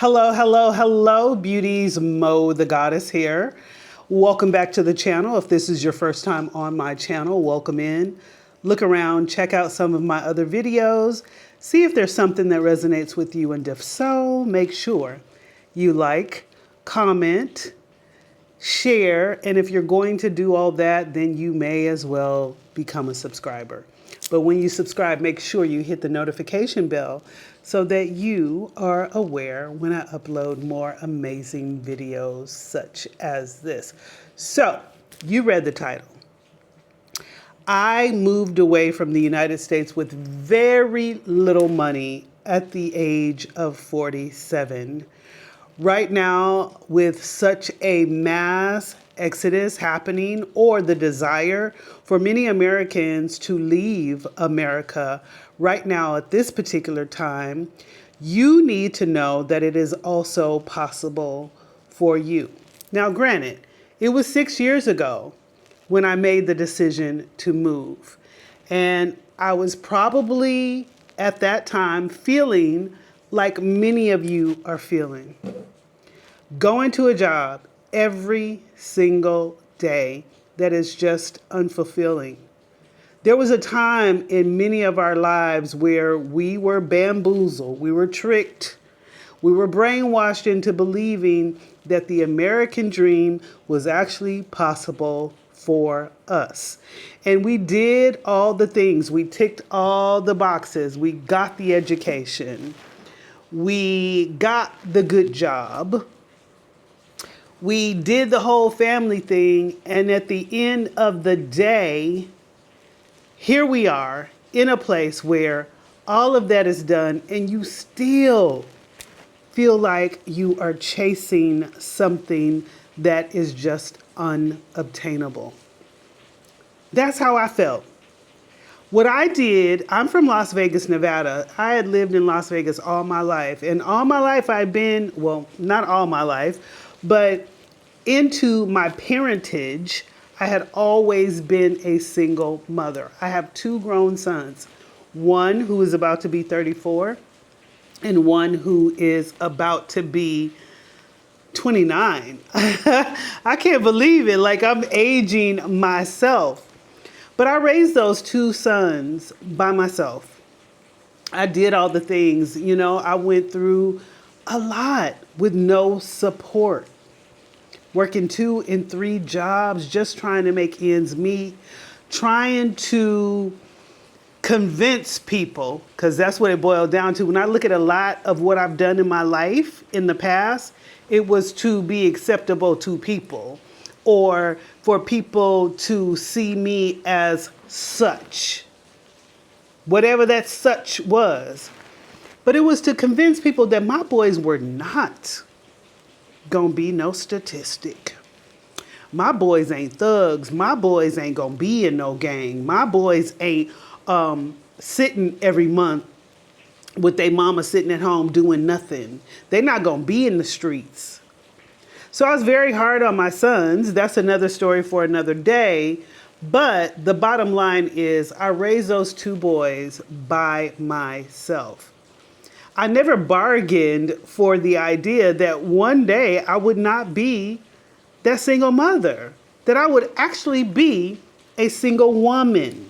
Hello, hello, hello, beauties. Mo the Goddess here. Welcome back to the channel. If this is your first time on my channel, welcome in. Look around, check out some of my other videos, see if there's something that resonates with you, and if so, make sure you like, comment, share, and if you're going to do all that, then you may as well become a subscriber. But when you subscribe, make sure you hit the notification bell so that you are aware when I upload more amazing videos such as this. So, you read the title. I moved away from the United States with very little money at the age of 47. Right now, with such a mass exodus happening, or the desire for many Americans to leave America right now at this particular time, you need to know that it is also possible for you. Now, granted, it was 6 years ago when I made the decision to move. And I was probably at that time feeling like many of you are feeling. Going to a job every single day that is just unfulfilling. There was a time in many of our lives where we were bamboozled, we were tricked, we were brainwashed into believing that the American dream was actually possible for us. And we did all the things. We ticked all the boxes. We got the education. We got the good job. We did the whole family thing. And at the end of the day, here we are in a place where all of that is done and you still feel like you are chasing something that is just unobtainable. That's how I felt. What I did, I'm from Las Vegas, Nevada. I had lived in Las Vegas all my life. And all my life I've been, well, not all my life, but into my parentage, I had always been a single mother. I have two grown sons, one who is about to be 34 and one who is about to be 29. I can't believe it. Like, I'm aging myself. But I raised those two sons by myself. I did all the things. I went through a lot with no support. Working 2 and 3 jobs, just trying to make ends meet, trying to convince people, because that's what it boiled down to. When I look at a lot of what I've done in my life in the past, it was to be acceptable to people or for people to see me as such, whatever that such was. But it was to convince people that my boys were not gonna be no statistic. My boys ain't thugs. My boys ain't gonna be in no gang. My boys ain't sitting every month with their mama sitting at home doing nothing. They're not gonna be in the streets. So I was very hard on my sons. That's another story for another day. But the bottom line is I raised those two boys by myself. I never bargained for the idea that one day I would not be that single mother, that I would actually be a single woman.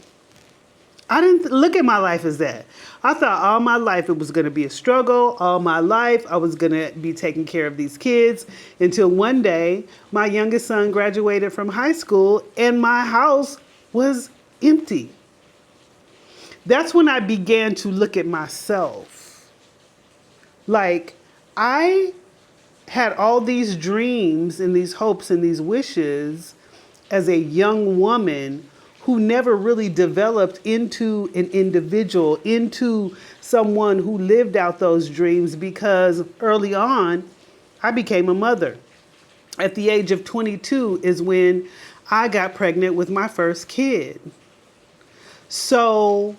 I didn't look at my life as that. I thought all my life it was going to be a struggle. All my life I was going to be taking care of these kids until one day my youngest son graduated from high school and my house was empty. That's when I began to look at myself. Like, I had all these dreams and these hopes and these wishes as a young woman who never really developed into an individual, into someone who lived out those dreams, because early on, I became a mother. At the age of 22 is when I got pregnant with my first kid. So,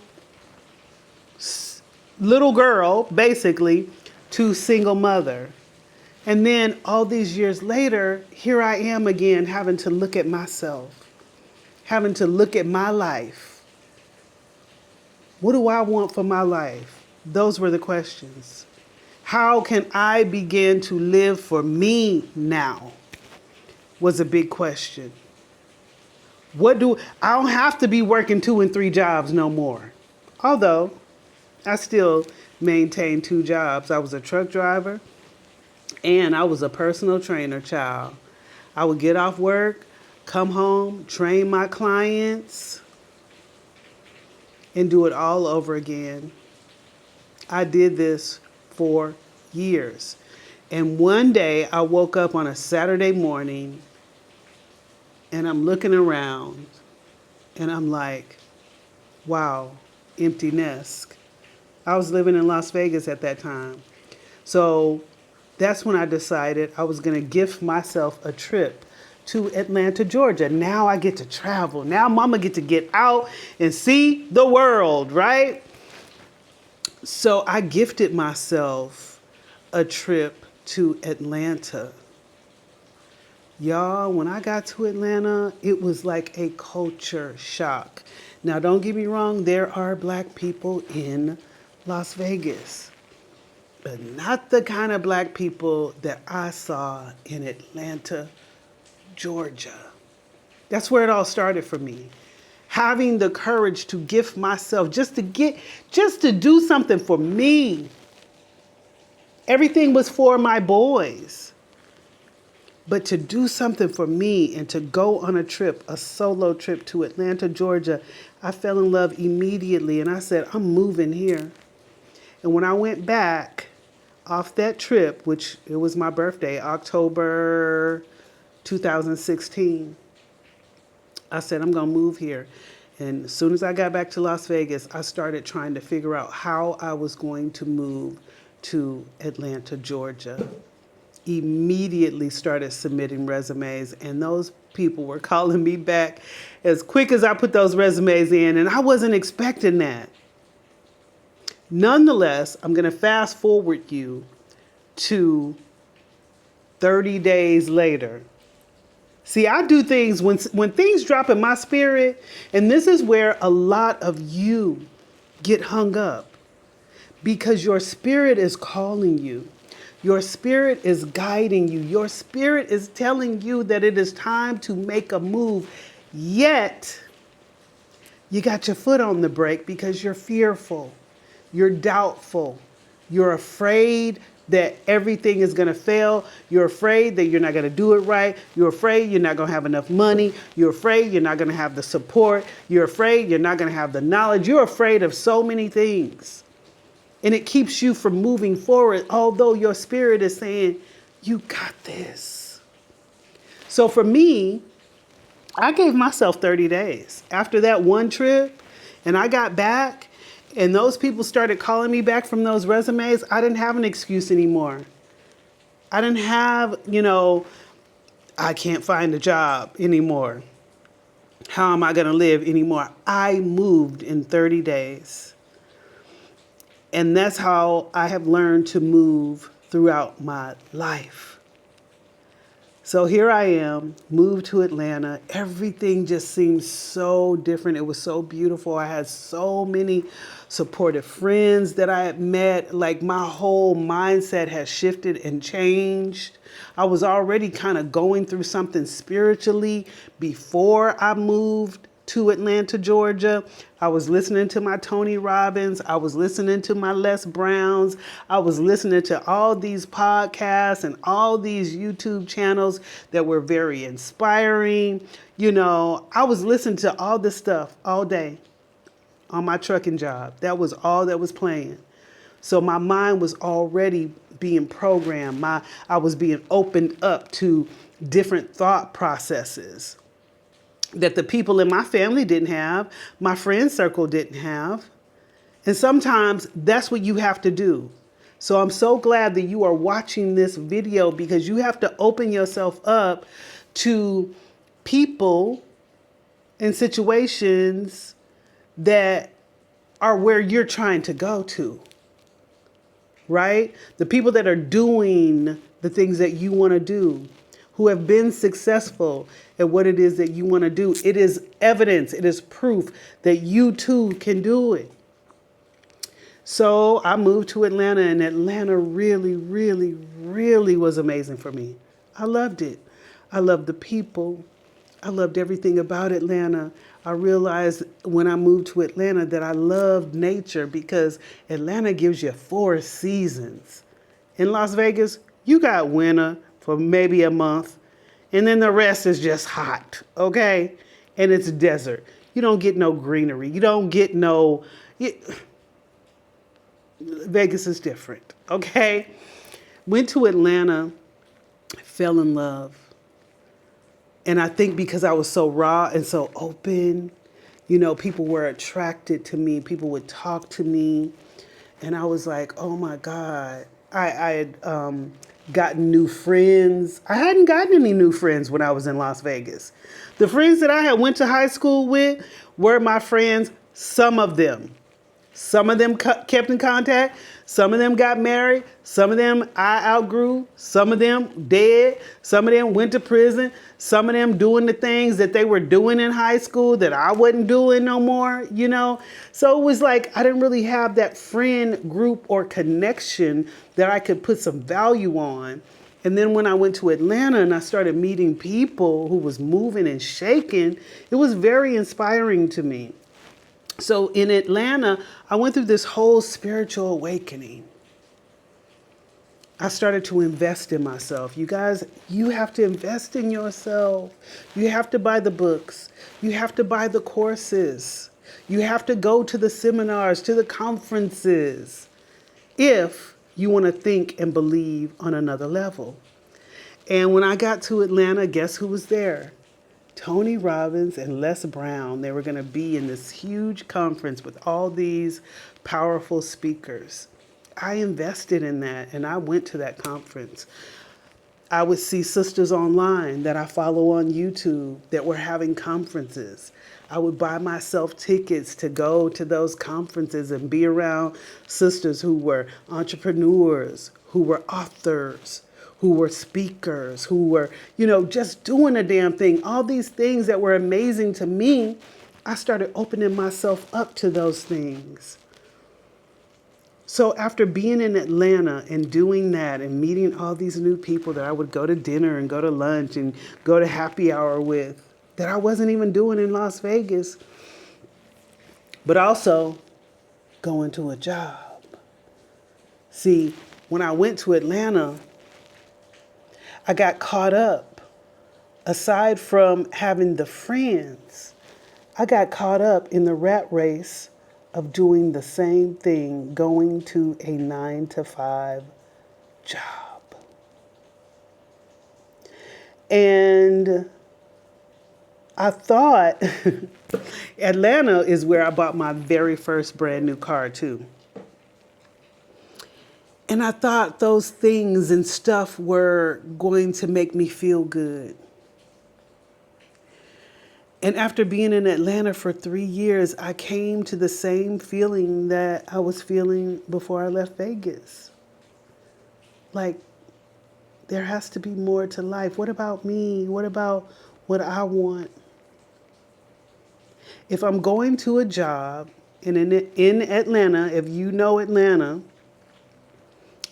little girl, basically, to single mother. And then all these years later, here I am again having to look at myself. Having to look at my life. What do I want for my life? Those were the questions. How can I begin to live for me now? Was a big question. I don't have to be working 2 and 3 jobs no more. Although I still maintain 2 jobs. I was a truck driver and I was a personal trainer, child. I would get off work, come home, train my clients, and do it all over again. I did this for years. And one day I woke up on a Saturday morning and I'm looking around and I'm like, wow, empty nest. I was living in Las Vegas at that time. So that's when I decided I was going to gift myself a trip to Atlanta, Georgia. Now I get to travel. Now mama get to get out and see the world, right? So I gifted myself a trip to Atlanta. Y'all, when I got to Atlanta, it was like a culture shock. Now, don't get me wrong, there are black people in Las Vegas, but not the kind of black people that I saw in Atlanta, Georgia. That's where it all started for me. Having the courage to gift myself, just to do something for me. Everything was for my boys. But to do something for me and to go on a trip, a solo trip to Atlanta, Georgia, I fell in love immediately and I said, I'm moving here. And when I went back off that trip, which it was my birthday, October 2016, I said, I'm going to move here. And as soon as I got back to Las Vegas, I started trying to figure out how I was going to move to Atlanta, Georgia. Immediately started submitting resumes, and those people were calling me back as quick as I put those resumes in, and I wasn't expecting that. Nonetheless, I'm going to fast forward you to 30 days later. See, I do things when things drop in my spirit, and this is where a lot of you get hung up, because your spirit is calling you. Your spirit is guiding you. Your spirit is telling you that it is time to make a move. Yet, you got your foot on the brake because you're fearful. You're doubtful. You're afraid that everything is going to fail. You're afraid that you're not going to do it right. You're afraid you're not going to have enough money. You're afraid you're not going to have the support. You're afraid you're not going to have the knowledge. You're afraid of so many things. And it keeps you from moving forward, although your spirit is saying, you got this. So for me, I gave myself 30 days. After that one trip, and I got back, and those people started calling me back from those resumes, I didn't have an excuse anymore. I didn't have, I can't find a job anymore. How am I going to live anymore? I moved in 30 days. And that's how I have learned to move throughout my life. So here I am, moved to Atlanta. Everything just seems so different. It was so beautiful. I had so many supportive friends that I had met. Like my whole mindset has shifted and changed. I was already kind of going through something spiritually before I moved to Atlanta, Georgia. I was listening to my Tony Robbins. I was listening to my Les Browns. I was listening to all these podcasts and all these YouTube channels that were very inspiring. I was listening to all this stuff all day on my trucking job. That was all that was playing. So my mind was already being programmed. I was being opened up to different thought processes that the people in my family didn't have, my friend circle didn't have. And sometimes that's what you have to do. So I'm so glad that you are watching this video, because you have to open yourself up to people and situations that are where you're trying to go to, right? The people that are doing the things that you want to do, who have been successful at what it is that you want to do. It is evidence, it is proof that you too can do it. So I moved to Atlanta, and Atlanta really, really, really was amazing for me. I loved it. I loved the people. I loved everything about Atlanta. I realized when I moved to Atlanta that I loved nature because Atlanta gives you 4 seasons. In Las Vegas, you got winter for maybe a month, and then the rest is just hot, okay? And it's desert. You don't get no greenery. You don't get no. Vegas is different, okay? Went to Atlanta, fell in love. And I think because I was so raw and so open, people were attracted to me. People would talk to me. And I was like, oh my God. I had gotten new friends. I hadn't gotten any new friends when I was in Las Vegas. The friends that I had went to high school with were my friends, some of them. Some of them kept in contact. Some of them got married. Some of them I outgrew. Some of them dead. Some of them went to prison. Some of them doing the things that they were doing in high school that I wasn't doing no more, So it was like I didn't really have that friend group or connection that I could put some value on. And then when I went to Atlanta and I started meeting people who was moving and shaking, it was very inspiring to me. So in Atlanta, I went through this whole spiritual awakening. I started to invest in myself. You guys, you have to invest in yourself. You have to buy the books. You have to buy the courses. You have to go to the seminars, to the conferences, if you want to think and believe on another level. And when I got to Atlanta, guess who was there? Tony Robbins and Les Brown. They were going to be in this huge conference with all these powerful speakers. I invested in that and I went to that conference. I would see sisters online that I follow on YouTube that were having conferences. I would buy myself tickets to go to those conferences and be around sisters who were entrepreneurs, who were authors, who were speakers, who were, just doing a damn thing. All these things that were amazing to me, I started opening myself up to those things. So after being in Atlanta and doing that and meeting all these new people that I would go to dinner and go to lunch and go to happy hour with, that I wasn't even doing in Las Vegas, but also going to a job. See, when I went to Atlanta, I got caught up. Aside from having the friends, I got caught up in the rat race of doing the same thing, going to a 9-to-5 job. And I thought Atlanta is where I bought my very first brand new car too. And I thought those things and stuff were going to make me feel good. And after being in Atlanta for 3 years, I came to the same feeling that I was feeling before I left Vegas. Like, there has to be more to life. What about me? What about what I want? If I'm going to a job in Atlanta, if you know Atlanta,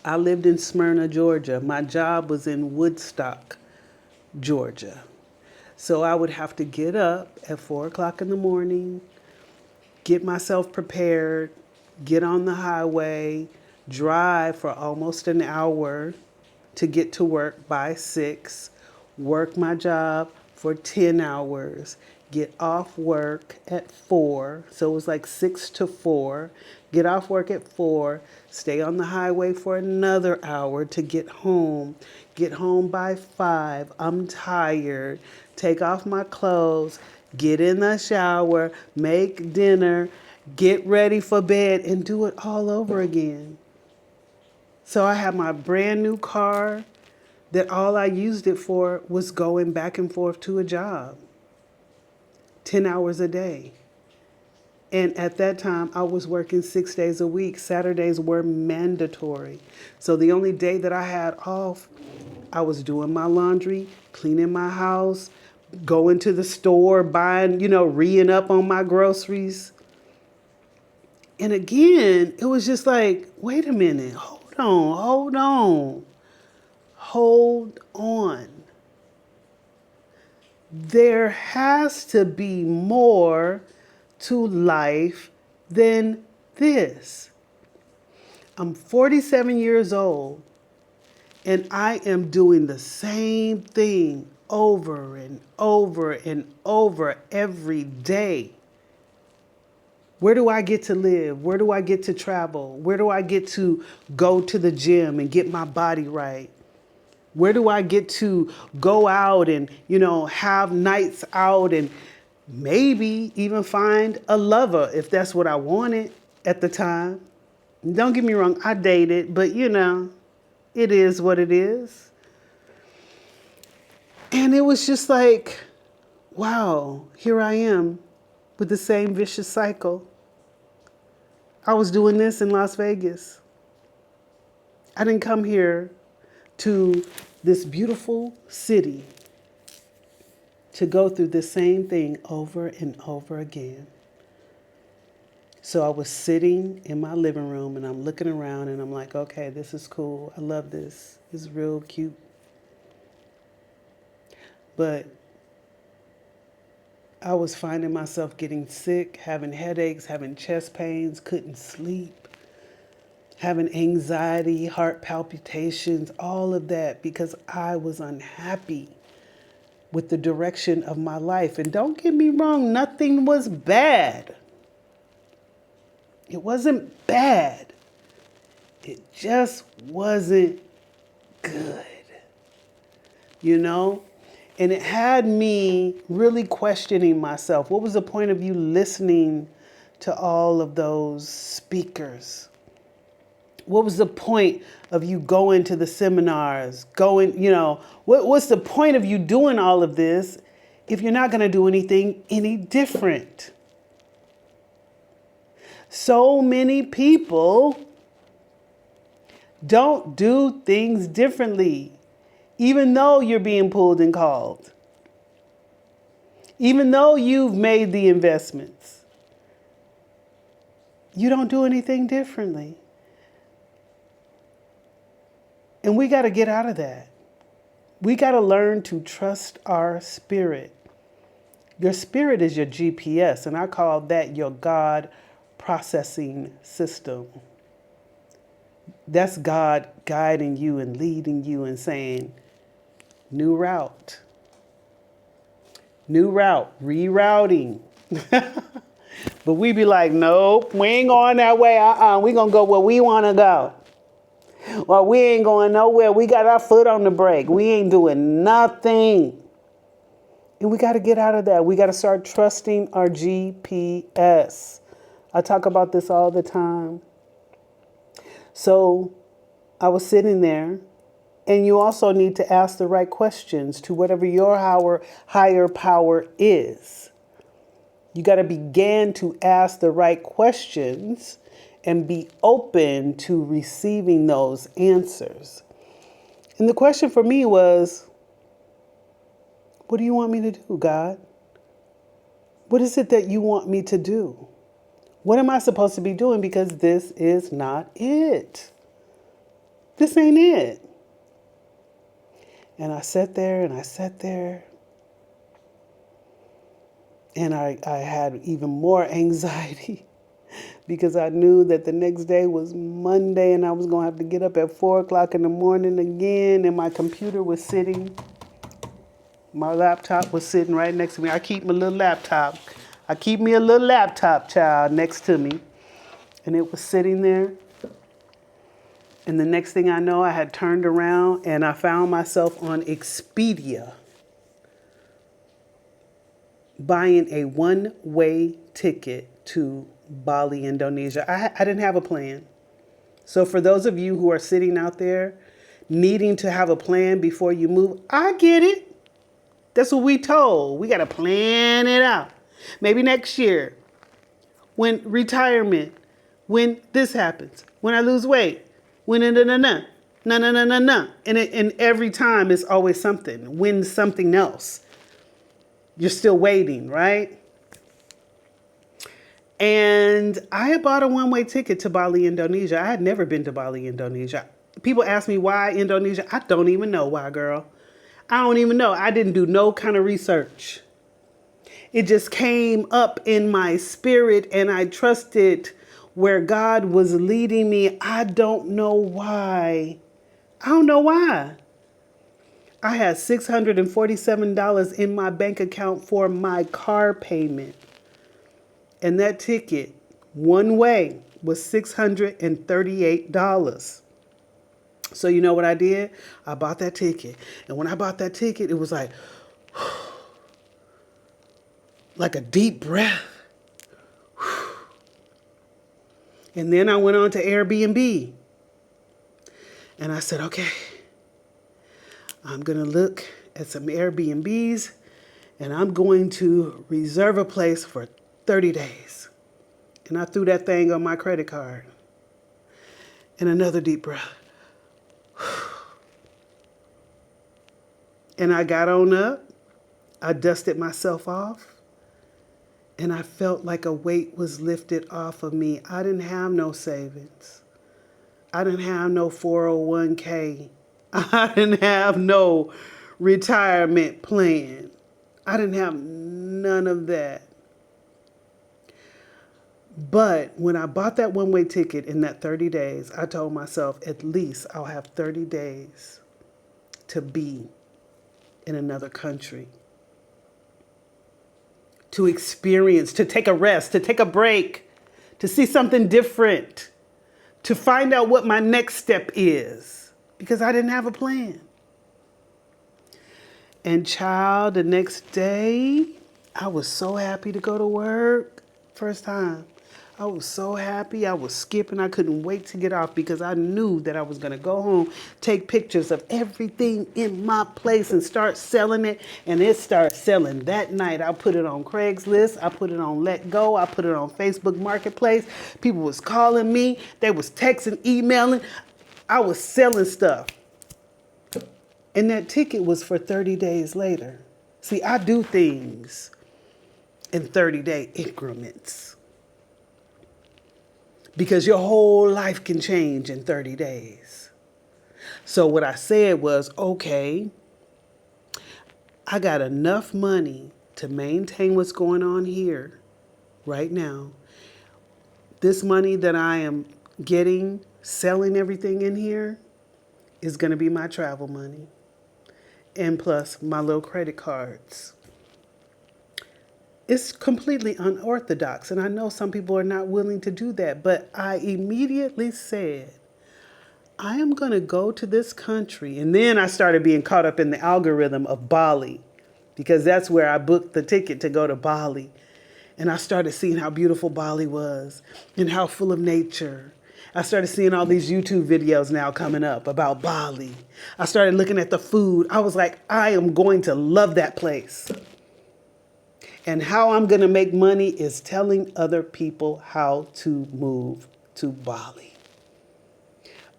I lived in Smyrna, Georgia. My job was in Woodstock, Georgia. So I would have to get up at 4 o'clock in the morning, get myself prepared, get on the highway, drive for almost an hour to get to work by 6, work my job for 10 hours, get off work at 4. So it was like 6 to 4. Get off work at 4, stay on the highway for another hour to get home by 5. I'm tired. Take off my clothes, get in the shower, make dinner, get ready for bed, and do it all over again. So I had my brand new car that all I used it for was going back and forth to a job, 10 hours a day. And at that time, I was working 6 days a week. Saturdays were mandatory. So the only day that I had off, I was doing my laundry, cleaning my house, going to the store, buying, re-ing up on my groceries. And again, it was just like, wait a minute, hold on. There has to be more to life than this. I'm 47 years old and I am doing the same thing over and over and over every day. Where do I get to live? Where do I get to travel? Where do I get to go to the gym and get my body right? Where do I get to go out and, have nights out and maybe even find a lover if that's what I wanted at the time? Don't get me wrong, I dated, but it is what it is. And it was just like, wow, here I am with the same vicious cycle. I was doing this in Las Vegas. I didn't come here to this beautiful city to go through the same thing over and over again. So I was sitting in my living room and I'm looking around and I'm like, okay, this is cool. I love this. It's real cute. But I was finding myself getting sick, having headaches, having chest pains, couldn't sleep, having anxiety, heart palpitations, all of that because I was unhappy with the direction of my life. And don't get me wrong, nothing was bad. It wasn't bad. It just wasn't good. And it had me really questioning myself. What was the point of you listening to all of those speakers? What was the point of you going to the seminars, what's the point of you doing all of this if you're not going to do anything any different? So many people don't do things differently, even though you're being pulled and called, even though you've made the investments. You don't do anything differently. And we got to get out of that. We got to learn to trust our spirit. Your spirit is your GPS, and I call that your God processing system. That's God guiding you and leading you and saying, new route, rerouting. But we be like, nope, we ain't going that way. We going to go where we want to go. Well, we ain't going nowhere. We got our foot on the brake. We ain't doing nothing. And we got to get out of that. We got to start trusting our GPS. I talk about this all the time. So I was sitting there, and you also need to ask the right questions to whatever your higher power is. You got to begin to ask the right questions and be open to receiving those answers. And the question for me was, what do you want me to do, God? What is it that you want me to do? What am I supposed to be doing? Because this is not it. This ain't it. And I sat there and I sat there. And I had even more anxiety because I knew that the next day was Monday and I was going to have to get up at 4 o'clock in the morning again. And my computer was sitting. My laptop was sitting right next to me. I keep my little laptop. I keep me a little laptop, child, next to me. And it was sitting there. And the next thing I know, I had turned around and I found myself on Expedia buying a one-way ticket to Bali, Indonesia. I didn't have a plan. So for those of you who are sitting out there needing to have a plan before you move, I get it. That's what we told. We got to plan it out. Maybe next year, when retirement, when this happens, when I lose weight, when no. And every time it's always something. When something else. You're still waiting, right? And I had bought a one-way ticket to Bali, Indonesia. I had never been to Bali, Indonesia. People ask me why Indonesia. I don't even know why, girl. I don't even know. I didn't do no kind of research. It just came up in my spirit and I trusted where God was leading me. I don't know why. I don't know why. I had $647 in my bank account for my car payment. And that ticket, one way, was $638. So you know what I did? I bought that ticket. And when I bought that ticket, it was like a deep breath. And then I went on to Airbnb. And I said, okay, I'm going to look at some Airbnbs and I'm going to reserve a place for 30 days. And I threw that thing on my credit card. And another deep breath. And I got on up. I dusted myself off. And I felt like a weight was lifted off of me. I didn't have no savings. I didn't have no 401k. I didn't have no retirement plan. I didn't have none of that. But when I bought that one-way ticket in that 30 days, I told myself, at least I'll have 30 days to be in another country, to experience, to take a rest, to take a break, to see something different, to find out what my next step is, because I didn't have a plan. And child, the next day, I was so happy to go to work. First time. I was so happy. I was skipping. I couldn't wait to get off because I knew that I was going to go home, take pictures of everything in my place and start selling it. And it started selling that night. I put it on Craigslist. I put it on Let Go. I put it on Facebook Marketplace. People was calling me. They was texting, emailing. I was selling stuff. And that ticket was for 30 days later. See, I do things in 30-day increments. Because your whole life can change in 30 days. So what I said was, okay, I got enough money to maintain what's going on here right now. This money that I am getting, selling everything in here, is going to be my travel money. And plus my little credit cards. It's completely unorthodox, and I know some people are not willing to do that, but I immediately said, I am going to go to this country. And then I started being caught up in the algorithm of Bali, because that's where I booked the ticket to go to Bali. And I started seeing how beautiful Bali was and how full of nature. I started seeing all these YouTube videos now coming up about Bali. I started looking at the food. I was like, I am going to love that place. And how I'm going to make money is telling other people how to move to Bali.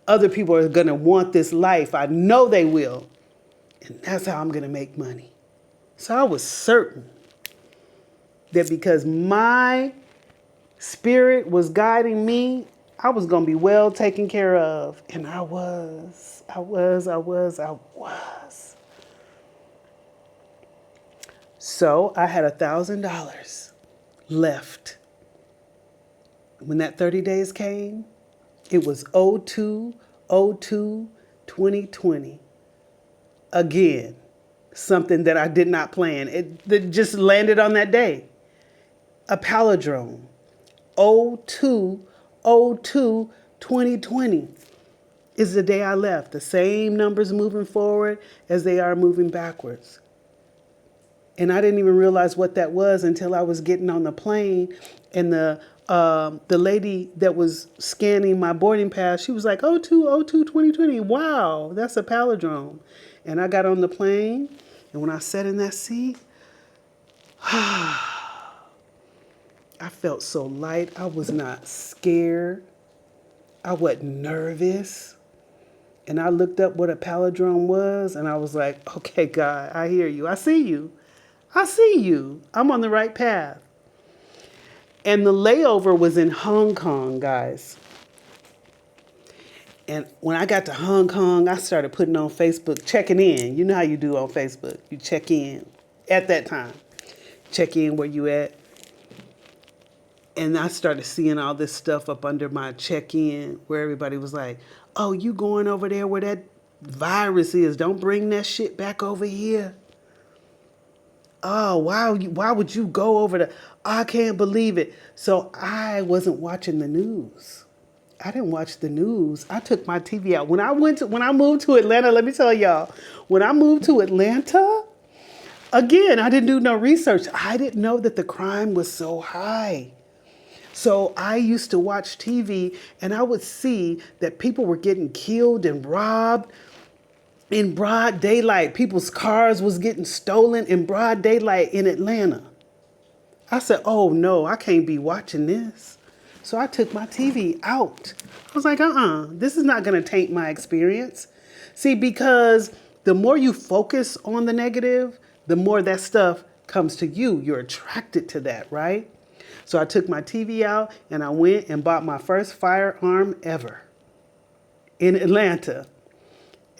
Other people are going to want this life. I know they will. And that's how I'm going to make money. So I was certain that because my spirit was guiding me, I was going to be well taken care of. And I was. So I had $1,000 left. When that 30 days came, it was 02/02/2020. Again, something that I did not plan. It just landed on that day. A palindrome. 02/02/2020 is the day I left. The same numbers moving forward as they are moving backwards. And I didn't even realize what that was until I was getting on the plane, and the lady that was scanning my boarding pass, she was like, 02/02/2020. Wow, that's a palindrome. And I got on the plane, and when I sat in that seat, I felt so light. I was not scared. I wasn't nervous. And I looked up what a palindrome was, and I was like, okay, God, I hear you. I see you. I see you. I'm on the right path. And the layover was in Hong Kong, guys. And when I got to Hong Kong, I started putting on Facebook, checking in. You know how you do on Facebook. You check in at that time. Check in where you at. And I started seeing all this stuff up under my check-in where everybody was like, oh, you going over there where that virus is. Don't bring that shit back over here. Oh, why would you go over there? I can't believe it. So I wasn't watching the news. I didn't watch the news. I took my TV out. When I moved to Atlanta, let me tell y'all, when I moved to Atlanta, again, I didn't do no research. I didn't know that the crime was so high. So I used to watch TV and I would see that people were getting killed and robbed in broad daylight. People's cars was getting stolen in broad daylight in Atlanta. I said, oh no, I can't be watching this. So I took my TV out. I was like, this is not going to taint my experience. See, because the more you focus on the negative, the more that stuff comes to you. You're attracted to that, right? So I took my TV out and I went and bought my first firearm ever in Atlanta.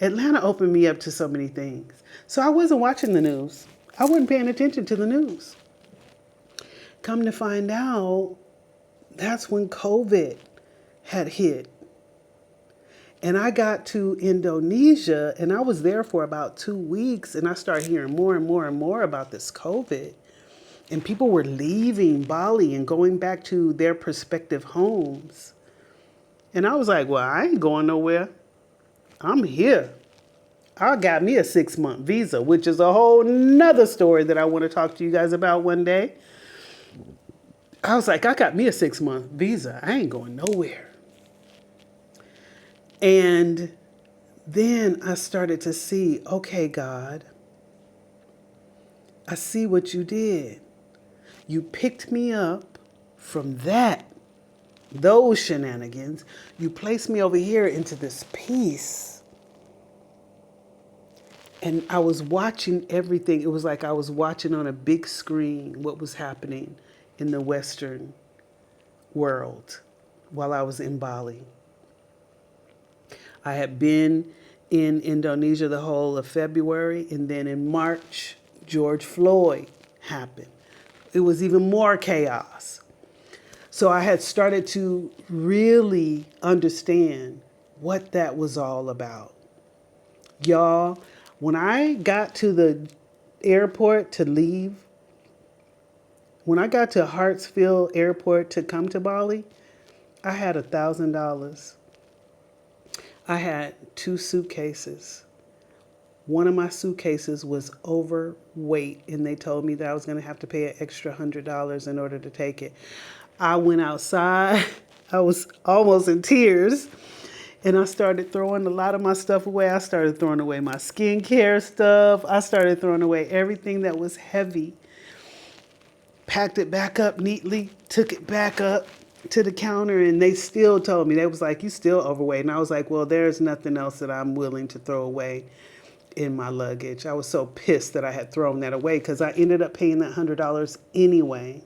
Atlanta opened me up to so many things. So I wasn't watching the news. I wasn't paying attention to the news. Come to find out, that's when COVID had hit. And I got to Indonesia and I was there for about 2 weeks and I started hearing more and more and more about this COVID. And people were leaving Bali and going back to their prospective homes. And I was like, well, I ain't going nowhere. I'm here. I got me a 6-month visa, which is a whole nother story that I want to talk to you guys about one day. I was like, I got me a 6-month visa. I ain't going nowhere. And then I started to see, okay, God, I see what you did. You picked me up from those shenanigans. You placed me over here into this peace. And I was watching everything. It was like I was watching on a big screen what was happening in the Western world while I was in Bali. I had been in Indonesia the whole of February, and then in March, George Floyd happened. It was even more chaos. So I had started to really understand what that was all about. Y'all, when I got to the airport to leave, when I got to Hartsfield Airport to come to Bali, I had $1,000. I had 2 suitcases. One of my suitcases was overweight, and they told me that I was going to have to pay an extra $100 in order to take it. I went outside. I was almost in tears, and I started throwing a lot of my stuff away. I started throwing away my skincare stuff. I started throwing away everything that was heavy. Packed it back up neatly, took it back up to the counter, and they still told me, they was like, you still overweight. And I was like, well, there's nothing else that I'm willing to throw away in my luggage. I was so pissed that I had thrown that away because I ended up paying that $100 anyway.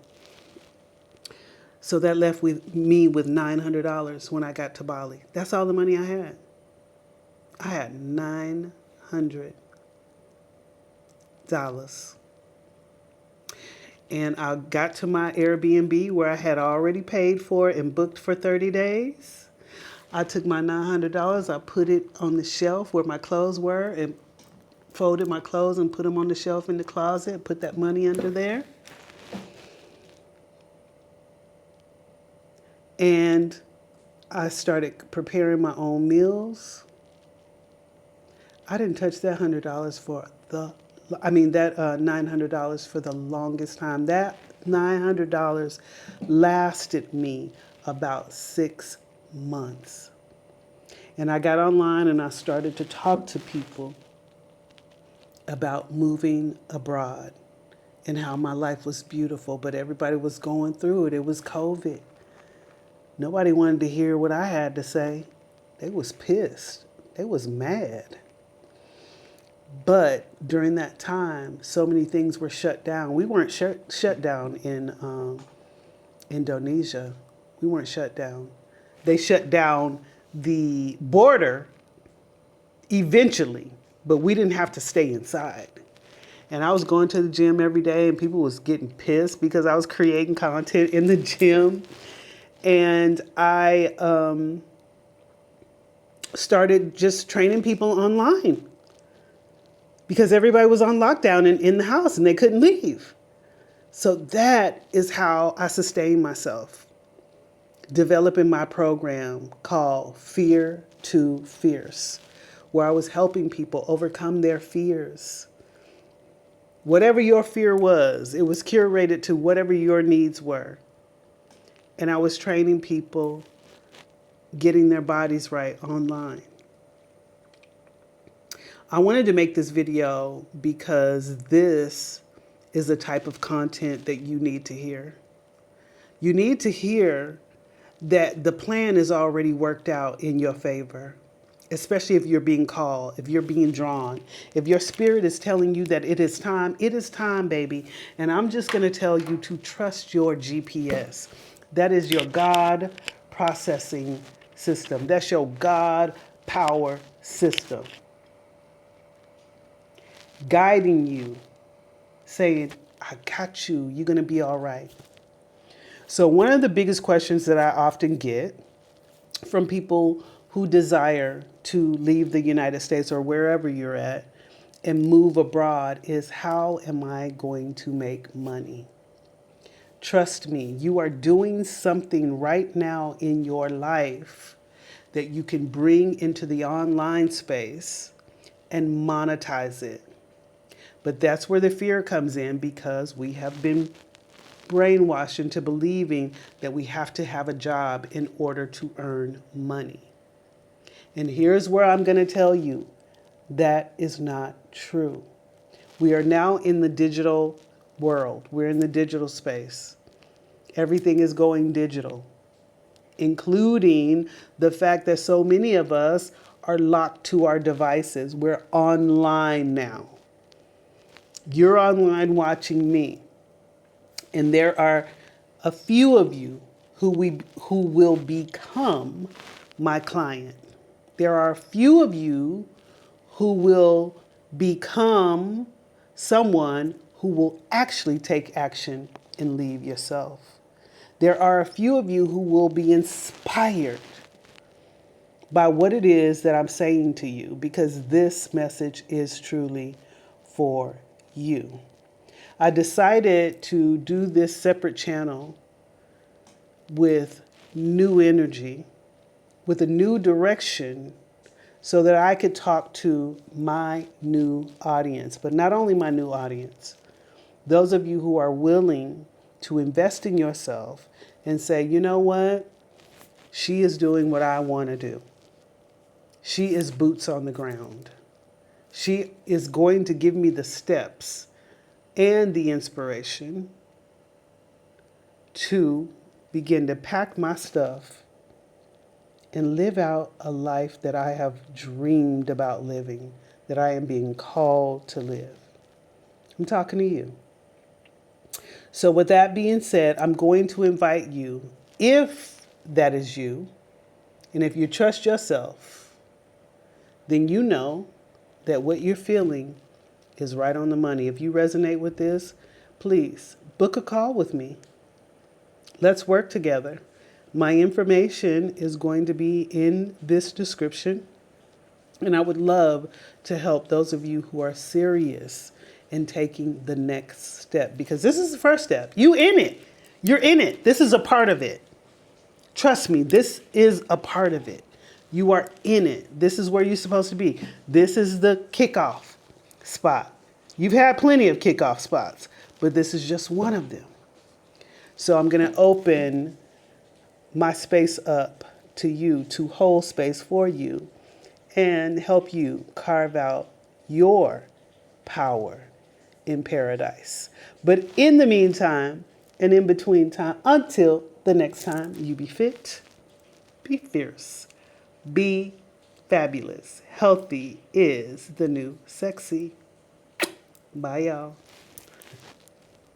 So that left me with $900 when I got to Bali. That's all the money I had. I had $900. And I got to my Airbnb where I had already paid for it and booked for 30 days. I took my $900, I put it on the shelf where my clothes were and folded my clothes and put them on the shelf in the closet, put that money under there. And I started preparing my own meals. I didn't touch that $900 for the longest time. That $900 lasted me about 6 months. And I got online and I started to talk to people about moving abroad and how my life was beautiful, but everybody was going through it. It was COVID. Nobody wanted to hear what I had to say. They was pissed. They was mad. But during that time, so many things were shut down. We weren't shut down Indonesia, we weren't shut down. They shut down the border eventually, but we didn't have to stay inside. And I was going to the gym every day, and people was getting pissed because I was creating content in the gym. And I started just training people online because everybody was on lockdown and in the house and they couldn't leave. So that is how I sustained myself, developing my program called Fear to Fierce, where I was helping people overcome their fears. Whatever your fear was, it was curated to whatever your needs were. And I was training people getting their bodies right online. I wanted to make this video because this is the type of content that you need to hear. You need to hear that the plan is already worked out in your favor, especially if you're being called, if you're being drawn, if your spirit is telling you that it is time, baby. And I'm just going to tell you to trust your GPS. That is your God processing system. That's your God power system. Guiding you, saying, I got you, you're going to be all right. So one of the biggest questions that I often get from people who desire to leave the United States or wherever you're at and move abroad is, how am I going to make money? Trust me, you are doing something right now in your life that you can bring into the online space and monetize it. But that's where the fear comes in, because we have been brainwashed into believing that we have to have a job in order to earn money. And here's where I'm going to tell you that is not true. We are now in the digital world. We're in the digital space. Everything is going digital, including the fact that so many of us are locked to our devices. We're online now. You're online watching me. And there are a few of you who will become my client. There are a few of you who will become someone who will actually take action and leave yourself. There are a few of you who will be inspired by what it is that I'm saying to you, because this message is truly for you. I decided to do this separate channel with new energy, with a new direction, so that I could talk to my new audience. But not only my new audience, those of you who are willing to invest in yourself and say, you know what? She is doing what I want to do. She is boots on the ground. She is going to give me the steps and the inspiration to begin to pack my stuff and live out a life that I have dreamed about living, that I am being called to live. I'm talking to you. So with that being said, I'm going to invite you, if that is you, and if you trust yourself, then you know that what you're feeling is right on the money. If you resonate with this, please book a call with me. Let's work together. My information is going to be in this description, and I would love to help those of you who are serious in taking the next step, because this is the first step. You in it. You're in it. This is a part of it. Trust me, this is a part of it. You are in it. This is where you're supposed to be. This is the kickoff spot. You've had plenty of kickoff spots, but this is just one of them. So I'm going to open my space up to you, to hold space for you, and help you carve out your power in paradise. But in the meantime, and in between time, until the next time, you be fit, be fierce, be fabulous. Healthy is the new sexy. Bye, y'all.